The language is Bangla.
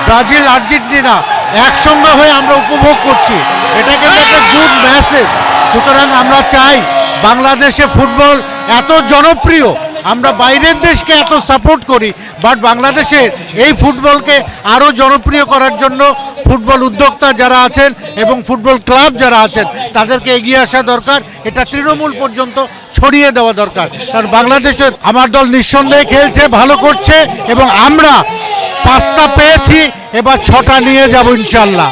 ব্রাজিল আর্জেন্টিনা একসঙ্গে হয়ে আমরা উপভোগ করছি, এটা কিন্তু একটা গুড মেসেজ। সুতরাং আমরা চাই বাংলাদেশে ফুটবল এত জনপ্রিয়, আমরা বাইরের দেশকে এত সাপোর্ট করি, বাট বাংলাদেশের এই ফুটবলকে আরও জনপ্রিয় করার জন্য ফুটবল উদ্যোক্তা যারা আছেন এবং ফুটবল ক্লাব যারা আছেন তাদেরকে এগিয়ে আসা দরকার, এটা তৃণমূল পর্যন্ত ছড়িয়ে দেওয়া দরকার। কারণ বাংলাদেশের আমার দল নিঃসন্দেহে খেলছে, ভালো করছে এবং আমরা 5টা পেয়েছি, এবার 6টা নিয়ে যাব ইনশাল্লাহ।